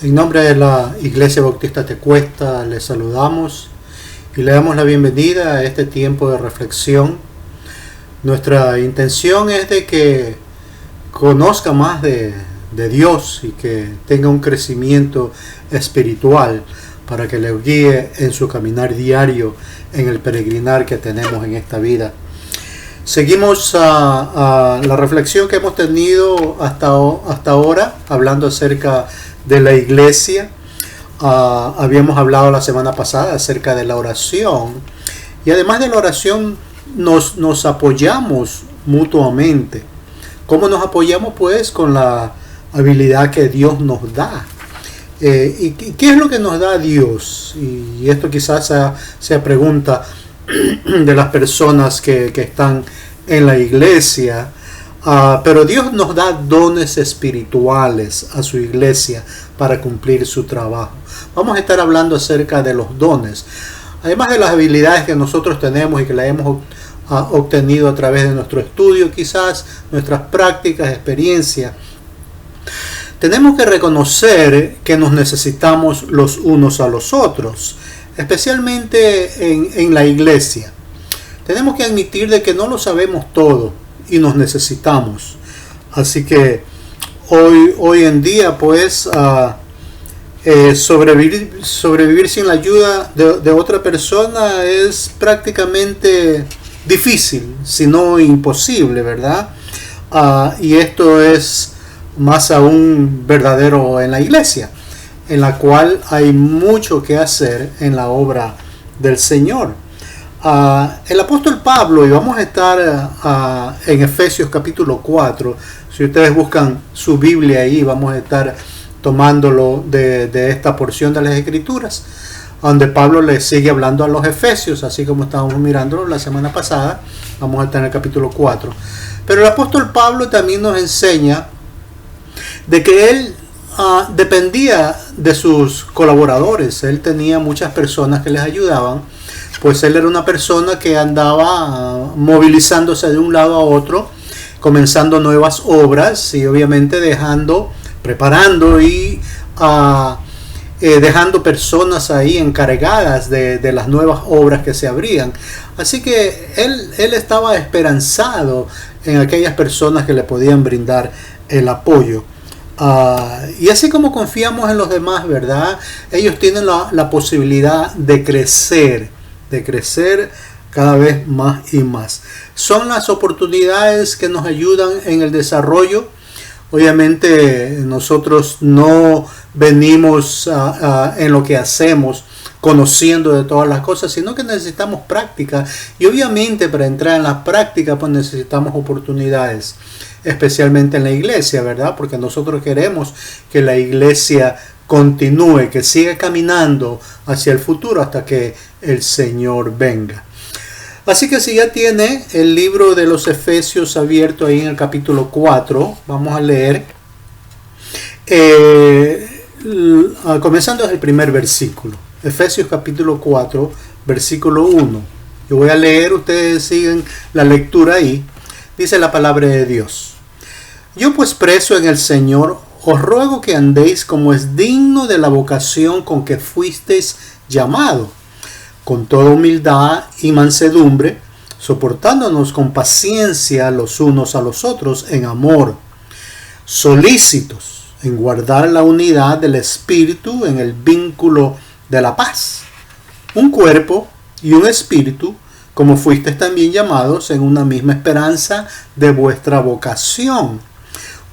En nombre de la Iglesia Bautista Tecuesta les saludamos y le damos la bienvenida a este tiempo de reflexión. Nuestra intención es de que conozca más de Dios y que tenga un crecimiento espiritual para que le guíe en su caminar diario, en el peregrinar que tenemos en esta vida. Seguimos a la reflexión que hemos tenido hasta ahora, hablando acerca de la iglesia. Habíamos hablado la semana pasada acerca de la oración, y además de la oración nos apoyamos mutuamente. ¿Cómo nos apoyamos? Pues con la habilidad que Dios nos da. ¿Y qué es lo que nos da Dios? Y esto quizás sea pregunta de las personas que están en la iglesia. Pero Dios nos da dones espirituales a su iglesia para cumplir su trabajo. Vamos a estar hablando acerca de los dones, además de las habilidades que nosotros tenemos y que las hemos obtenido a través de nuestro estudio, quizás nuestras prácticas, experiencias. Tenemos que reconocer que nos necesitamos los unos a los otros, especialmente en la iglesia. Tenemos que admitir de que no lo sabemos todo y nos necesitamos. Así que hoy en día, pues, sobrevivir sin la ayuda de otra persona es prácticamente difícil, si no imposible, ¿verdad? Y esto es más aún verdadero en la iglesia, en la cual hay mucho que hacer en la obra del Señor. El apóstol Pablo, y vamos a estar en Efesios capítulo 4, si ustedes buscan su Biblia ahí, vamos a estar tomándolo de esta porción de las Escrituras, donde Pablo le sigue hablando a los Efesios, así como estábamos mirándolo la semana pasada. Vamos a estar en el capítulo 4. Pero el apóstol Pablo también nos enseña de que él dependía de sus colaboradores. Él tenía muchas personas que les ayudaban, pues él era una persona que andaba movilizándose de un lado a otro, comenzando nuevas obras y obviamente preparando y dejando personas ahí encargadas de las nuevas obras que se abrían. Así que él estaba esperanzado en aquellas personas que le podían brindar el apoyo. Y así como confiamos en los demás, ¿verdad? Ellos tienen la posibilidad de crecer cada vez más y más. Son las oportunidades que nos ayudan en el desarrollo. Obviamente nosotros no venimos en lo que hacemos conociendo de todas las cosas, sino que necesitamos práctica, y obviamente para entrar en la práctica pues necesitamos oportunidades, especialmente en la iglesia, ¿verdad? Porque nosotros queremos que la iglesia continúe, que siga caminando hacia el futuro hasta que el Señor venga. Así que si ya tiene el libro de los Efesios abierto ahí en el capítulo 4, vamos a leer, comenzando desde el primer versículo. Efesios capítulo 4, versículo 1. Yo voy a leer, ustedes siguen la lectura ahí. Dice la palabra de Dios: Yo pues, preso en el Señor, os ruego que andéis como es digno de la vocación con que fuisteis llamado, con toda humildad y mansedumbre, soportándonos con paciencia los unos a los otros en amor, solícitos en guardar la unidad del Espíritu en el vínculo de la paz. Un cuerpo y un espíritu, como fuisteis también llamados en una misma esperanza de vuestra vocación.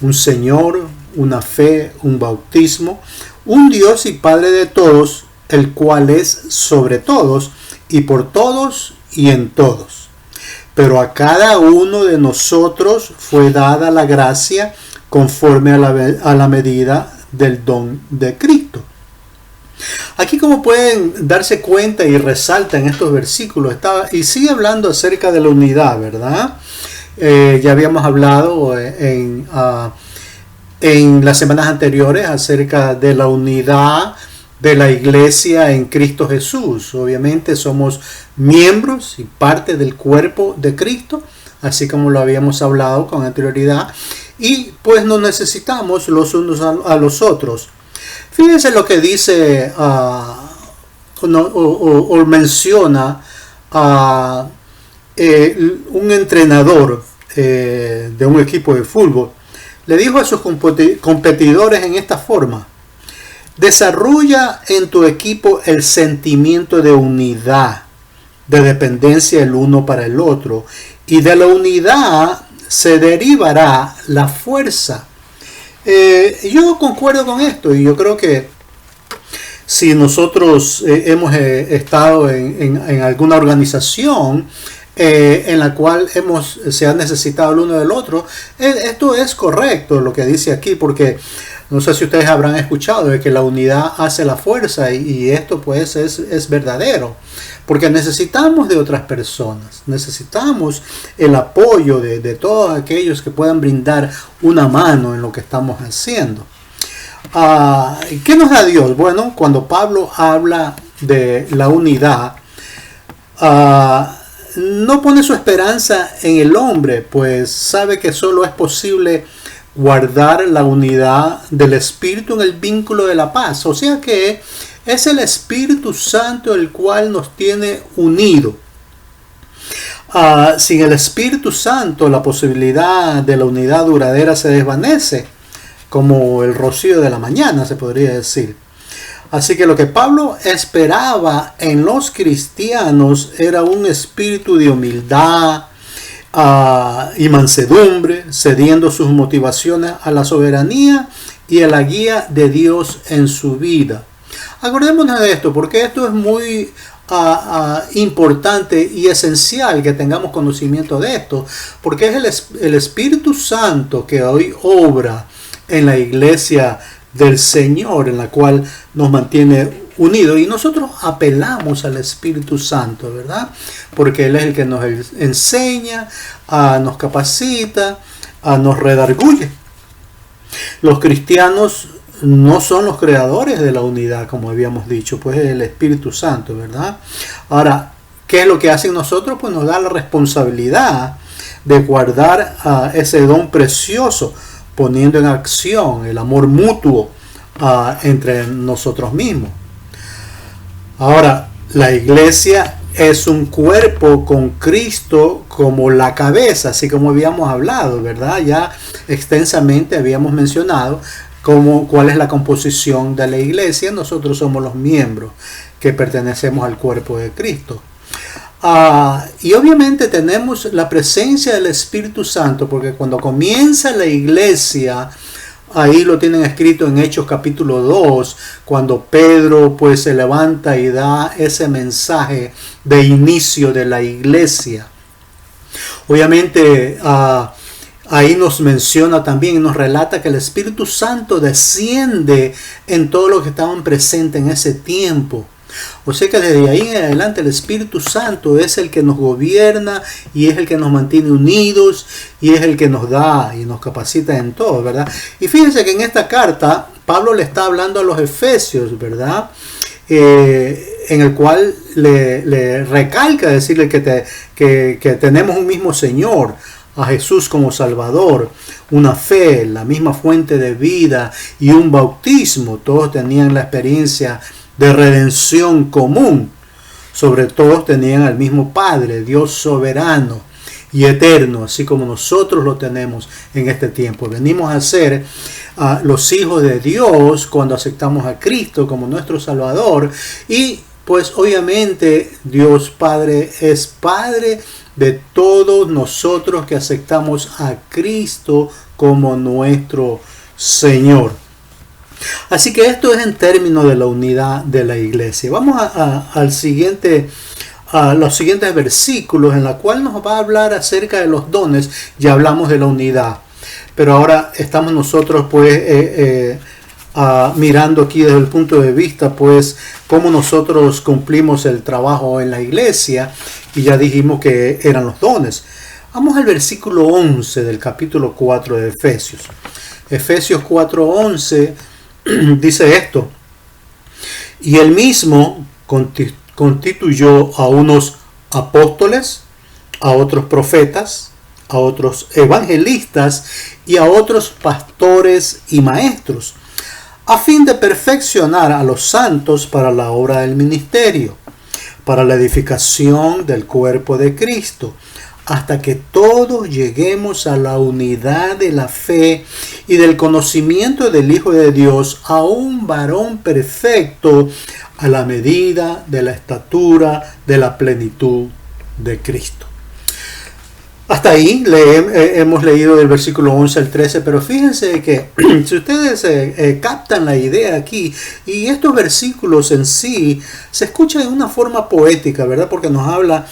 Un Señor, una fe, un bautismo, un Dios y Padre de todos, el cual es sobre todos y por todos y en todos. Pero a cada uno de nosotros fue dada la gracia conforme a la medida del don de Cristo. Aquí, como pueden darse cuenta y resalta en estos versículos, y sigue hablando acerca de la unidad, ¿verdad? Ya habíamos hablado en las semanas anteriores acerca de la unidad de la iglesia en Cristo Jesús. Obviamente somos miembros y parte del cuerpo de Cristo, así como lo habíamos hablado con anterioridad, y pues nos necesitamos los unos a los otros. Fíjense lo que dice o menciona a un entrenador de un equipo de fútbol. Le dijo a sus competidores en esta forma: desarrolla en tu equipo el sentimiento de unidad, de dependencia el uno para el otro, y de la unidad se derivará la fuerza. Yo concuerdo con esto, y yo creo que si nosotros hemos estado en alguna organización en la cual se ha necesitado el uno del otro, esto es correcto lo que dice aquí, porque no sé si ustedes habrán escuchado de que la unidad hace la fuerza, y esto pues es verdadero, porque necesitamos de otras personas, necesitamos el apoyo de todos aquellos que puedan brindar una mano en lo que estamos haciendo. ¿Qué nos da Dios? Bueno, cuando Pablo habla de la unidad, no pone su esperanza en el hombre, pues sabe que solo es posible guardar la unidad del Espíritu en el vínculo de la paz. O sea que es el Espíritu Santo el cual nos tiene unidos. Sin el Espíritu Santo, la posibilidad de la unidad duradera se desvanece, como el rocío de la mañana, se podría decir. Así que lo que Pablo esperaba en los cristianos era un espíritu de humildad y mansedumbre, cediendo sus motivaciones a la soberanía y a la guía de Dios en su vida. Acordémonos de esto, porque esto es muy importante y esencial que tengamos conocimiento de esto, porque es el Espíritu Santo que hoy obra en la iglesia del Señor, en la cual nos mantiene unidos, y nosotros apelamos al Espíritu Santo, ¿verdad? Porque Él es el que nos enseña, nos capacita, nos redarguye. Los cristianos no son los creadores de la unidad, como habíamos dicho, pues es el Espíritu Santo, ¿verdad? Ahora, ¿qué es lo que hacen nosotros? Pues nos da la responsabilidad de guardar ese don precioso, poniendo en acción el amor mutuo entre nosotros mismos. Ahora, la iglesia es un cuerpo con Cristo como la cabeza, así como habíamos hablado, ¿verdad? Ya extensamente habíamos mencionado cuál es la composición de la iglesia. Nosotros somos los miembros que pertenecemos al cuerpo de Cristo. Y obviamente tenemos la presencia del Espíritu Santo, porque cuando comienza la iglesia, ahí lo tienen escrito en Hechos capítulo 2, cuando Pedro pues se levanta y da ese mensaje de inicio de la iglesia. Obviamente ahí nos menciona también y nos relata que el Espíritu Santo desciende en todos los que estaban presentes en ese tiempo. O sea que desde ahí en adelante el Espíritu Santo es el que nos gobierna y es el que nos mantiene unidos y es el que nos da y nos capacita en todo, ¿verdad? Y fíjense que en esta carta Pablo le está hablando a los efesios, ¿verdad? En el cual le recalca decirle que tenemos un mismo Señor, a Jesús como Salvador, una fe, la misma fuente de vida y un bautismo. Todos tenían la experiencia de redención común. Sobre todo tenían al mismo Padre, Dios soberano y eterno, así como nosotros lo tenemos en este tiempo. Venimos a ser los hijos de Dios cuando aceptamos a Cristo como nuestro Salvador, y pues obviamente Dios Padre es Padre de todos nosotros que aceptamos a Cristo como nuestro Señor. Así que esto es en términos de la unidad de la iglesia. Vamos a los siguientes versículos, en la cual nos va a hablar acerca de los dones. Ya hablamos de la unidad, pero ahora estamos nosotros pues mirando aquí desde el punto de vista pues cómo nosotros cumplimos el trabajo en la iglesia, y ya dijimos que eran los dones. Vamos al versículo 11 del capítulo 4 de Efesios. Efesios 4:11 dice esto: y él mismo constituyó a unos apóstoles, a otros profetas, a otros evangelistas y a otros pastores y maestros, a fin de perfeccionar a los santos para la obra del ministerio, para la edificación del cuerpo de Cristo, hasta que todos lleguemos a la unidad de la fe y del conocimiento del Hijo de Dios, a un varón perfecto, a la medida de la estatura de la plenitud de Cristo. Hasta ahí hemos leído del versículo 11 al 13, pero fíjense que si ustedes captan la idea aquí, y estos versículos en sí se escuchan de una forma poética, ¿verdad? Porque nos habla,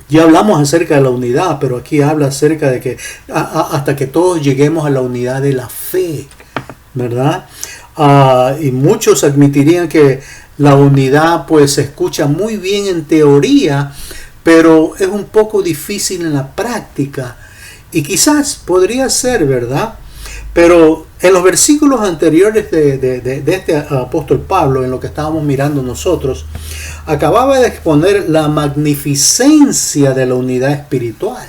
ya hablamos acerca de la unidad, pero aquí habla acerca de que hasta que todos lleguemos a la unidad de la fe, ¿verdad? Y muchos admitirían que la unidad pues se escucha muy bien en teoría, pero es un poco difícil en la práctica. Y quizás podría ser, ¿verdad? Pero en los versículos anteriores de este apóstol Pablo, en lo que estábamos mirando nosotros, acababa de exponer la magnificencia de la unidad espiritual.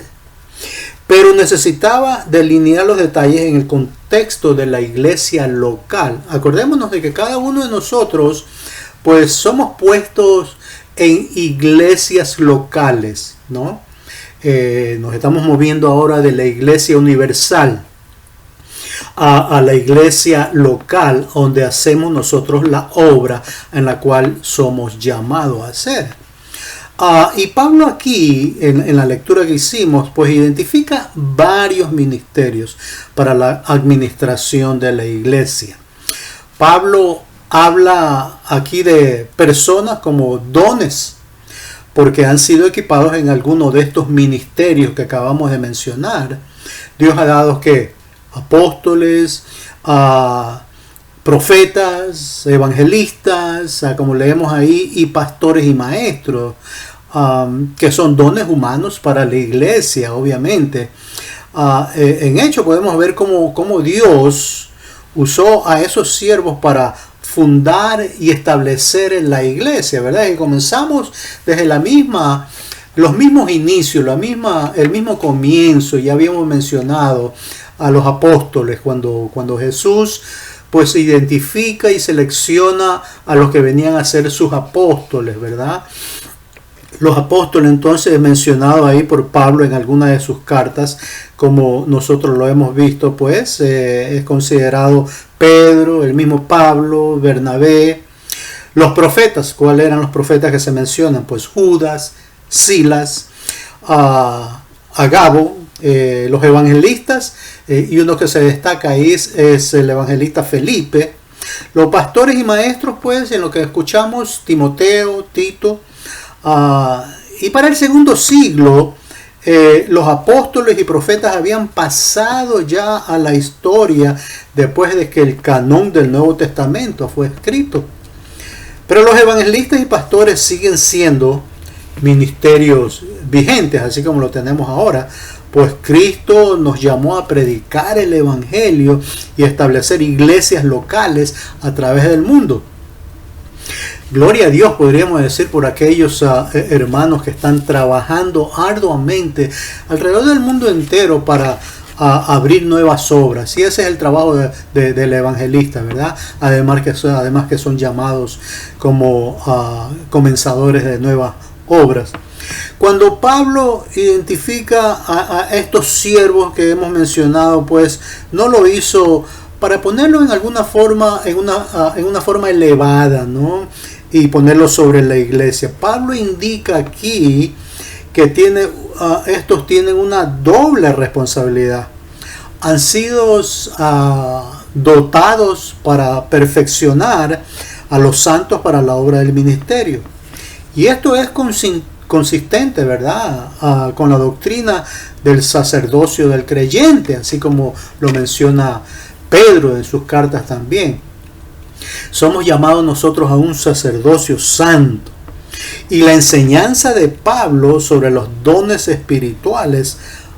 Pero necesitaba delinear los detalles en el contexto de la iglesia local. Acordémonos de que cada uno de nosotros, pues somos puestos en iglesias locales, ¿no? Nos estamos moviendo ahora de la iglesia universal a la iglesia local, donde hacemos nosotros la obra en la cual somos llamados a hacer. Y Pablo aquí, en la lectura que hicimos, pues identifica varios ministerios para la administración de la iglesia. Pablo habla aquí de personas como dones, porque han sido equipados en alguno de estos ministerios que acabamos de mencionar. Dios ha dado que apóstoles, profetas, evangelistas, como leemos ahí, y pastores y maestros, que son dones humanos para la iglesia, obviamente. En hecho podemos ver cómo Dios usó a esos siervos para fundar y establecer en la iglesia, ¿verdad? Y comenzamos desde los mismos inicios, el mismo comienzo. Ya habíamos mencionado a los apóstoles cuando Jesús pues identifica y selecciona a los que venían a ser sus apóstoles, ¿verdad? Los apóstoles entonces mencionados ahí por Pablo en alguna de sus cartas, como nosotros lo hemos visto, pues es considerado Pedro, el mismo Pablo, Bernabé. Los profetas, ¿cuáles eran los profetas que se mencionan? Pues Judas, Silas, Agabo, los evangelistas, y uno que se destaca ahí es el evangelista Felipe. Los pastores y maestros, pues en lo que escuchamos, Timoteo, Tito. Y para el segundo siglo, los apóstoles y profetas habían pasado ya a la historia después de que el canon del Nuevo Testamento fue escrito. Pero los evangelistas y pastores siguen siendo ministerios vigentes, así como lo tenemos ahora, pues Cristo nos llamó a predicar el evangelio y establecer iglesias locales a través del mundo. Gloria a Dios, podríamos decir, por aquellos hermanos que están trabajando arduamente alrededor del mundo entero para abrir nuevas obras. Y ese es el trabajo del evangelista, ¿verdad? Además que son llamados como comenzadores de nuevas obras. Cuando Pablo identifica a estos siervos que hemos mencionado, pues no lo hizo para ponerlo en alguna forma, en una forma elevada, ¿no? Y ponerlo sobre la iglesia. Pablo indica aquí que estos tienen una doble responsabilidad. Han sido dotados para perfeccionar a los santos para la obra del ministerio. Y esto es consistente, ¿verdad? Con la doctrina del sacerdocio del creyente, así como lo menciona Pedro en sus cartas también. Somos llamados nosotros a un sacerdocio santo. Y la enseñanza de Pablo sobre los dones espirituales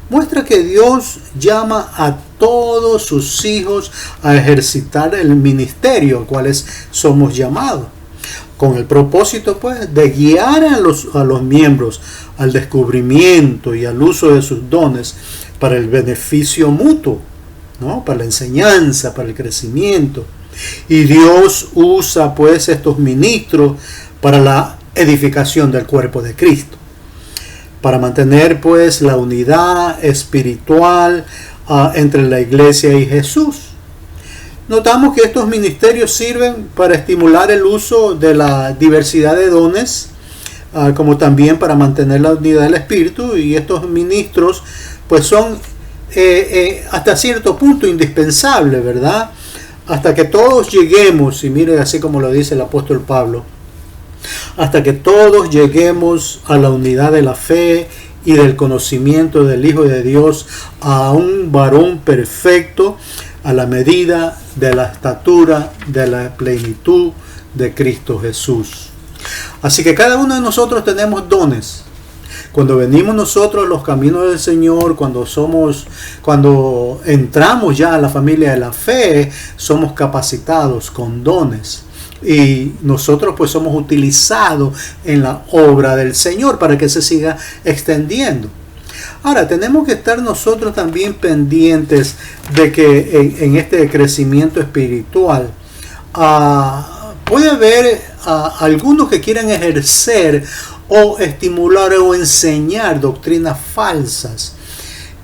muestra que Dios llama a todos sus hijos a ejercitar el ministerio al cual somos llamados, con el propósito pues de guiar a los miembros al descubrimiento y al uso de sus dones para el beneficio mutuo, ¿no? Para la enseñanza, para el crecimiento. Y Dios usa pues estos ministros para la edificación del cuerpo de Cristo, para mantener pues la unidad espiritual entre la iglesia y Jesús. Notamos que estos ministerios sirven para estimular el uso de la diversidad de dones, como también para mantener la unidad del espíritu, y estos ministros pues son hasta cierto punto indispensables, ¿verdad? Hasta que todos lleguemos, y mire así como lo dice el apóstol Pablo, hasta que todos lleguemos a la unidad de la fe y del conocimiento del Hijo de Dios, a un varón perfecto, a la medida de la estatura de la plenitud de Cristo Jesús. Así que cada uno de nosotros tenemos dones. Cuando venimos nosotros a los caminos del Señor, cuando entramos ya a la familia de la fe, somos capacitados con dones. Y nosotros pues somos utilizados en la obra del Señor para que se siga extendiendo. Ahora, tenemos que estar nosotros también pendientes de que en este crecimiento espiritual puede haber algunos que quieran ejercer o estimular o enseñar doctrinas falsas.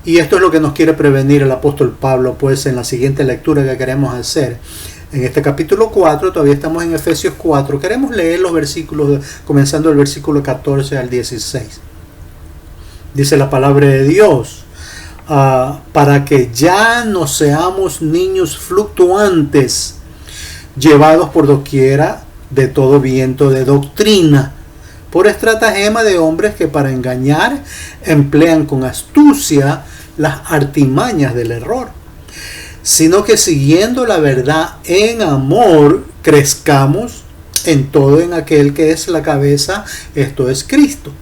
Y esto es lo que nos quiere prevenir el apóstol Pablo pues en la siguiente lectura que queremos hacer. En este capítulo 4, todavía estamos en Efesios 4, queremos leer los versículos, comenzando el versículo 14 al 16. Dice la palabra de Dios, para que ya no seamos niños fluctuantes, llevados por doquiera de todo viento de doctrina, por estratagema de hombres que para engañar emplean con astucia las artimañas del error, sino que siguiendo la verdad en amor, crezcamos en todo en aquel que es la cabeza, esto es Cristo,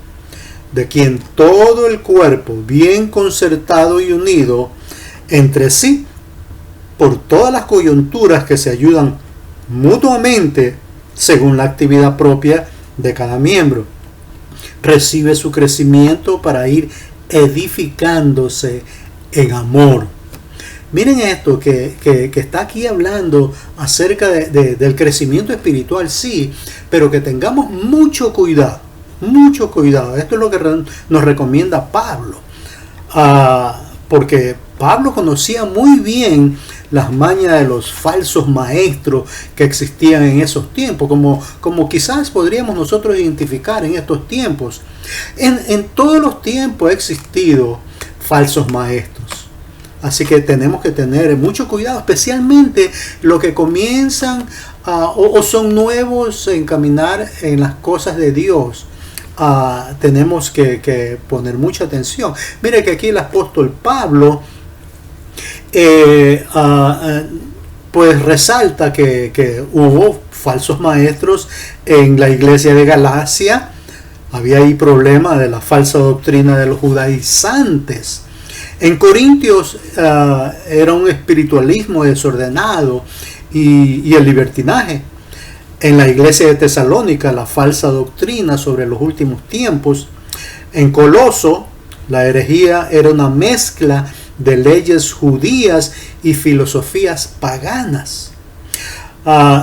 de quien todo el cuerpo, bien concertado y unido entre sí, por todas las coyunturas que se ayudan mutuamente según la actividad propia de cada miembro, recibe su crecimiento para ir edificándose en amor. Miren esto que está aquí hablando acerca del crecimiento espiritual, sí, pero que tengamos mucho cuidado. Mucho cuidado. Esto es lo que nos recomienda Pablo. Porque Pablo conocía muy bien las mañas de los falsos maestros que existían en esos tiempos, como quizás podríamos nosotros identificar en estos tiempos. En todos los tiempos ha existido falsos maestros. Así que tenemos que tener mucho cuidado, especialmente los que comienzan o son nuevos en caminar en las cosas de Dios. Tenemos que poner mucha atención. Mire que aquí el apóstol Pablo pues resalta que hubo falsos maestros en la iglesia de Galacia. Había ahí problema de la falsa doctrina de los judaizantes. En Corintios era un espiritualismo desordenado y el libertinaje. En la iglesia de Tesalónica, la falsa doctrina sobre los últimos tiempos. En Coloso, la herejía era una mezcla de leyes judías y filosofías paganas.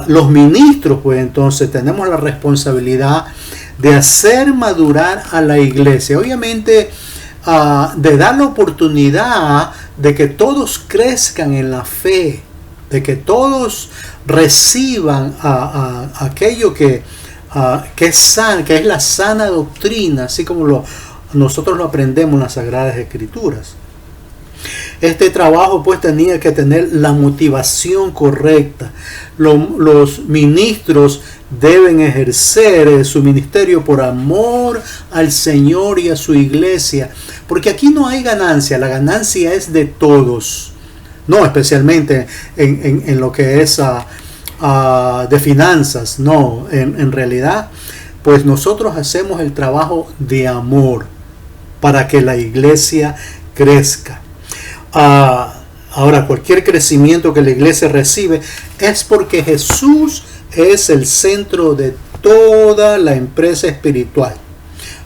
Los ministros, pues entonces, tenemos la responsabilidad de hacer madurar a la iglesia. Obviamente, de dar la oportunidad de que todos crezcan en la fe, de que todos reciban aquello que es la sana doctrina, así como nosotros lo aprendemos en las Sagradas Escrituras. Este trabajo pues tenía que tener la motivación correcta. Los ministros deben ejercer su ministerio por amor al Señor y a su iglesia, porque aquí no hay ganancia, la ganancia es de todos. No, especialmente en lo que es de finanzas, no, en realidad, pues nosotros hacemos el trabajo de amor para que la iglesia crezca. Ahora, cualquier crecimiento que la iglesia recibe es porque Jesús es el centro de toda la empresa espiritual.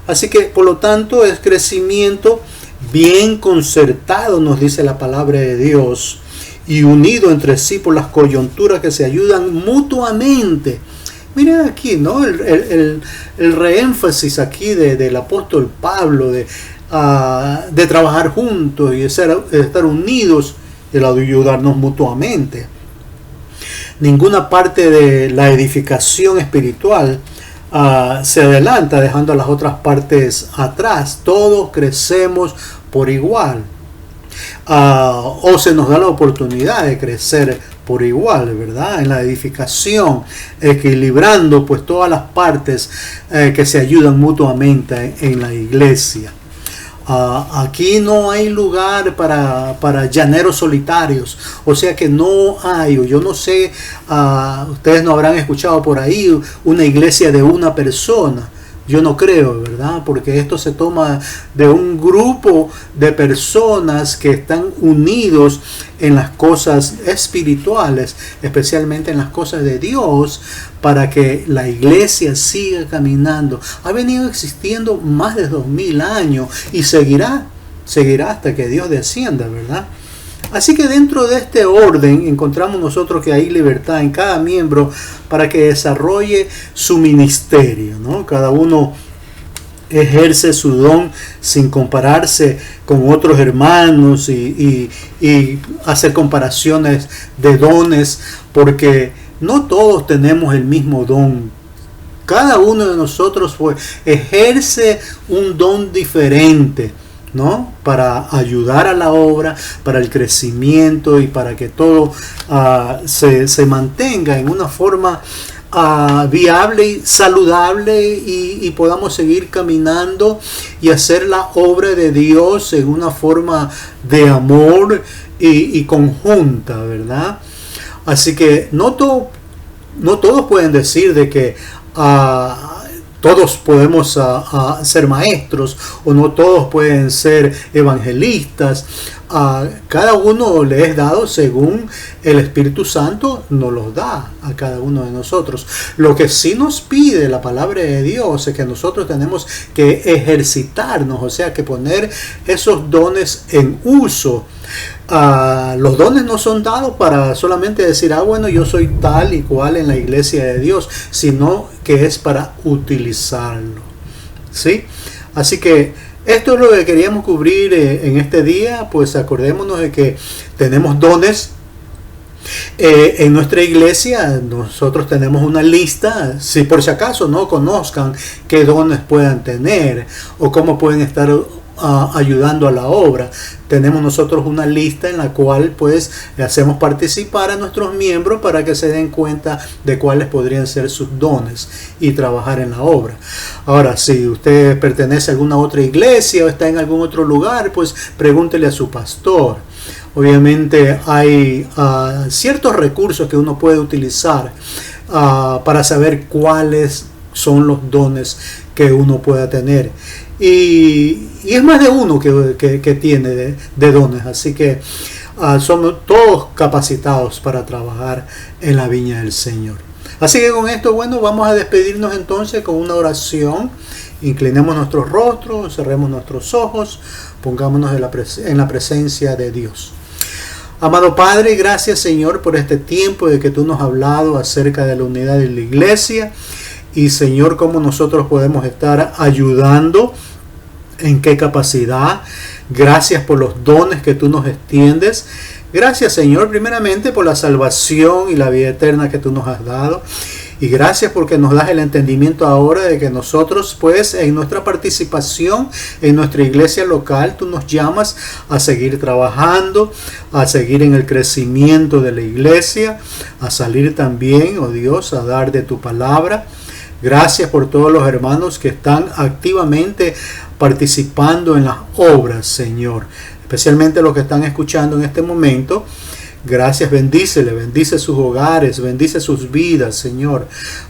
Así que, por lo tanto, es crecimiento bien concertado, nos dice la palabra de Dios, y unidos entre sí por las coyunturas que se ayudan mutuamente. Miren aquí, ¿no? El reénfasis aquí del apóstol Pablo de trabajar juntos y de estar unidos y de ayudarnos mutuamente. Ninguna parte de la edificación espiritual se adelanta dejando a las otras partes atrás. Todos crecemos por igual. O se nos da la oportunidad de crecer por igual, ¿verdad? En la edificación, equilibrando pues todas las partes que se ayudan mutuamente en la iglesia. Aquí no hay lugar para llaneros solitarios, o sea que no hay, o yo no sé, ustedes no habrán escuchado por ahí una iglesia de una persona. Yo no creo, ¿verdad? Porque esto se toma de un grupo de personas que están unidos en las cosas espirituales, especialmente en las cosas de Dios, para que la iglesia siga caminando. Ha venido existiendo más de 2000 años y seguirá hasta que Dios descienda, ¿verdad? Así que dentro de este orden encontramos nosotros que hay libertad en cada miembro para que desarrolle su ministerio, ¿no? Cada uno ejerce su don sin compararse con otros hermanos y hacer comparaciones de dones, porque no todos tenemos el mismo don. Cada uno de nosotros ejerce un don diferente, ¿no? Para ayudar a la obra, para el crecimiento y para que todo se mantenga en una forma viable y saludable y podamos seguir caminando y hacer la obra de Dios en una forma de amor y conjunta, ¿verdad? Así que no todos pueden decir de que todos podemos ser maestros o no todos pueden ser evangelistas. Cada uno le es dado según el Espíritu Santo nos los da a cada uno de nosotros. Lo que sí nos pide la palabra de Dios es que nosotros tenemos que ejercitarnos, o sea que poner esos dones en uso. Los dones no son dados para solamente decir, bueno, yo soy tal y cual en la iglesia de Dios, sino que es para utilizarlo, ¿sí? Así que esto es lo que queríamos cubrir en este día. Pues acordémonos de que tenemos dones en nuestra iglesia. Nosotros tenemos una lista, si por si acaso no conozcan qué dones puedan tener o cómo pueden estar ayudando a la obra. Tenemos nosotros una lista en la cual pues hacemos participar a nuestros miembros para que se den cuenta de cuáles podrían ser sus dones y trabajar en la obra. Ahora, si usted pertenece a alguna otra iglesia o está en algún otro lugar, pues pregúntele a su pastor. Obviamente hay ciertos recursos que uno puede utilizar para saber cuáles son los dones que uno pueda tener. Y es más de uno que tiene de dones, así que somos todos capacitados para trabajar en la viña del Señor. Así que con esto, bueno, vamos a despedirnos entonces con una oración. Inclinemos nuestros rostros, cerremos nuestros ojos, pongámonos en la presencia de Dios. Amado Padre, gracias Señor por este tiempo de que tú nos has hablado acerca de la unidad de la iglesia. Y Señor, cómo nosotros podemos estar ayudando, en qué capacidad. Gracias por los dones que tú nos extiendes. Gracias Señor, primeramente por la salvación y la vida eterna que tú nos has dado. Y gracias porque nos das el entendimiento ahora de que nosotros pues en nuestra participación en nuestra iglesia local tú nos llamas a seguir trabajando, a seguir en el crecimiento de la iglesia, a salir también, oh Dios, a dar de tu palabra. Gracias por todos los hermanos que están activamente participando en las obras, Señor. Especialmente los que están escuchando en este momento. Gracias, bendícele, bendice sus hogares, bendice sus vidas, Señor.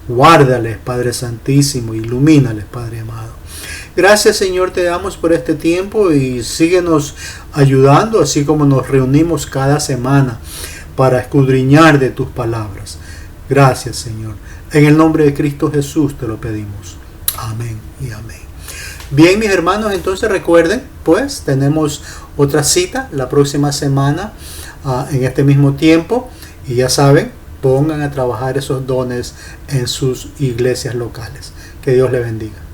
Guárdales, Padre Santísimo, ilumínales, Padre amado. Gracias, Señor, te damos por este tiempo y síguenos ayudando, así como nos reunimos cada semana para escudriñar de tus palabras. Gracias, Señor. En el nombre de Cristo Jesús te lo pedimos. Amén y amén. Bien, mis hermanos, entonces recuerden, pues tenemos otra cita la próxima semana en este mismo tiempo. Y ya saben, pongan a trabajar esos dones en sus iglesias locales. Que Dios les bendiga.